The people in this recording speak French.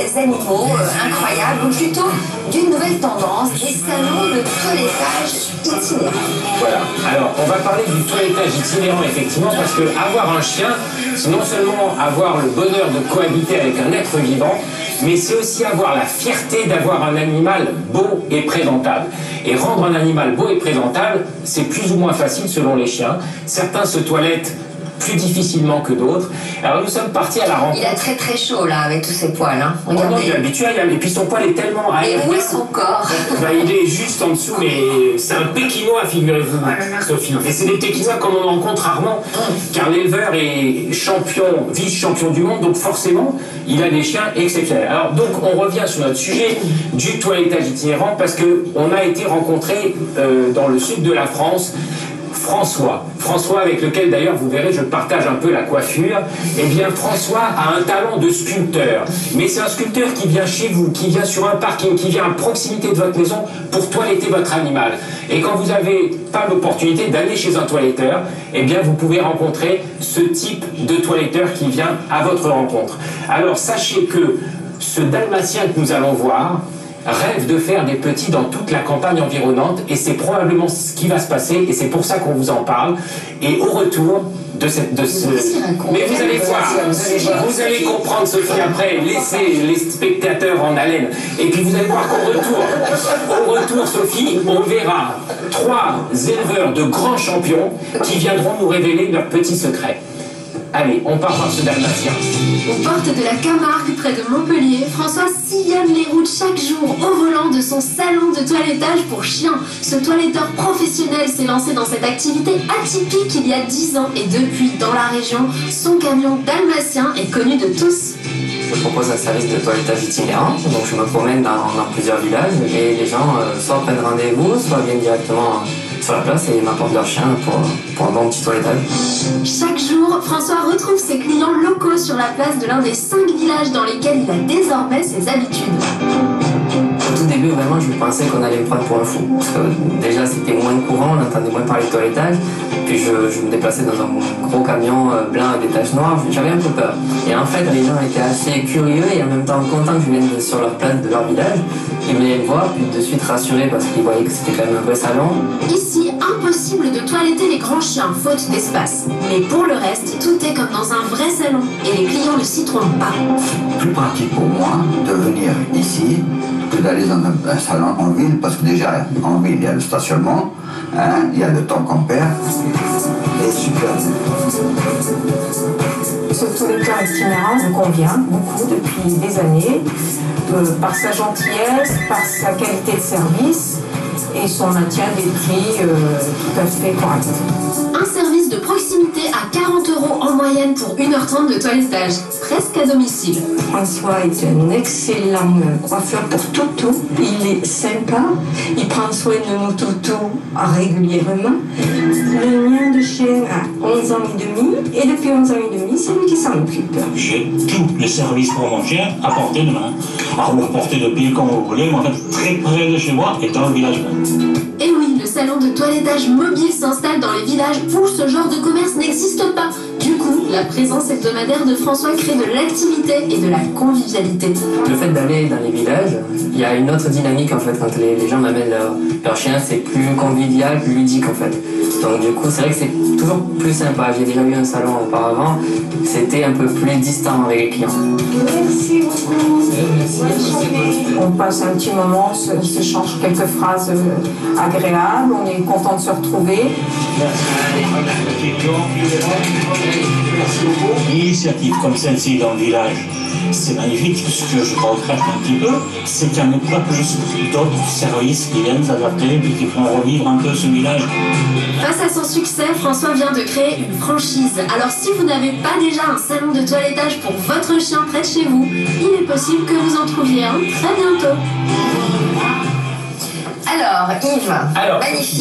des animaux incroyables, ou plutôt d'une nouvelle tendance, des salons de toilettage itinérants. Voilà, alors on va parler du toilettage itinérant effectivement, parce que avoir un chien, c'est non seulement avoir le bonheur de cohabiter avec un être vivant, mais c'est aussi avoir la fierté d'avoir un animal beau et présentable. Et rendre un animal beau et présentable, c'est plus ou moins facile selon les chiens. Certains se toilettent plus difficilement que d'autres. Alors nous sommes partis à la rencontre. Il a très très chaud là avec tous ses poils. Hein. Oh non, il est habitué, et puis son poil est tellement aérien. Et où est son corps? Il est juste en dessous, mais c'est un Pékinois, figurez-vous, Sophie. Et c'est des Pékinois comme on en rencontre rarement, car l'éleveur est champion, vice-champion du monde, donc forcément, il a des chiens exceptionnels. Alors donc on revient sur notre sujet du toilettage itinérant, parce qu'on a été rencontré dans le sud de la France François avec lequel d'ailleurs vous verrez je partage un peu la coiffure. Eh bien François a un talent de sculpteur, mais c'est un sculpteur qui vient chez vous, qui vient sur un parking, qui vient à proximité de votre maison pour toiletter votre animal. Et quand vous n'avez pas l'opportunité d'aller chez un toiletteur, eh bien vous pouvez rencontrer ce type de toiletteur qui vient à votre rencontre. Alors sachez que ce dalmatien que nous allons voir rêve de faire des petits dans toute la campagne environnante, et c'est probablement ce qui va se passer, et c'est pour ça qu'on vous en parle. Et au retour de ce... Mais vous allez voir, vous allez comprendre, Sophie, après, laissez les spectateurs en haleine. Et puis vous allez voir qu'au retour, Sophie, on verra 3 éleveurs de grands champions qui viendront nous révéler leurs petits secrets. Allez, on part par ce dalmatien. Aux portes de la Camargue, près de Montpellier, François sillonne les routes chaque jour au volant de son salon de toilettage pour chiens. Ce toiletteur professionnel s'est lancé dans cette activité atypique il y a 10 ans, et depuis, dans la région, son camion dalmatien est connu de tous. Je propose un service de toilettage itinérant, donc je me promène dans plusieurs villages, et les gens soit prennent rendez-vous, soit viennent directement sur la place et m'apportent leur chien pour un bon petit toilettage. Chaque jour, François retrouve ses clients locaux sur la place de l'un des 5 villages dans lesquels il a désormais ses habitudes. Au tout début, vraiment, je pensais qu'on allait me prendre pour un fou. Parce que déjà, c'était moins courant, on entendait moins parler de toilettage. Puis je me déplaçais dans un gros camion blanc avec des taches noires, j'avais un peu peur. Et en fait, les gens étaient assez curieux et en même temps contents que je vienne sur leur place de leur village. Ils venaient me voir, puis de suite rassurés parce qu'ils voyaient que c'était quand même un vrai salon. Ici, impossible de toiletter les grands chiens, faute d'espace. Mais pour le reste, tout est comme dans un vrai salon, et les clients ne s'y trompent pas. Plus pratique pour moi de venir ici que d'aller dans un salon en ville, parce que déjà en ville il y a le stationnement, hein, il y a le temps qu'on perd, et super. Ce toiletteur itinérant me convient beaucoup depuis des années, par sa gentillesse, par sa qualité de service et son maintien des prix tout à fait correct. Un service de proximité à 40 € en moyenne pour 1h30 de toilettage, presque à domicile. François est un excellent coiffeur pour toutou. Il est sympa, il prend soin de nos toutous régulièrement. Le mien de chien a 11 ans et demi, et depuis 11 ans et demi, c'est lui qui s'en occupe. J'ai tout le service pour mon chien à portée de main. Alors vous le portez de pied comme vous voulez, mais en fait très près de chez moi et dans le village même. Et oui, le salon de toilettage mobile s'installe dans les villages où ce genre de commerce n'existe pas. Du coup, la présence hebdomadaire de François crée de l'activité et de la convivialité. Le fait d'aller dans les villages, il y a une autre dynamique en fait quand les gens m'amènent leur chien, c'est plus convivial, plus ludique en fait. Donc du coup, c'est vrai que c'est toujours plus sympa. J'ai déjà eu un salon auparavant, c'était un peu plus distant avec les clients. Merci beaucoup. On passe un petit moment, on s'échange quelques phrases agréables, on est content de se retrouver. Une initiative comme celle-ci dans le village, c'est magnifique. Ce que je regrette un petit peu, c'est qu'il n'y a pas plus d'autres services qui viennent s'adapter et qui font revivre un peu ce village. Face à son succès, François vient de créer une franchise. Alors si vous n'avez pas déjà un salon de toilettage pour votre chien près de chez vous, il est possible que vous en trouviez un très bientôt. Alors, Yves, magnifique.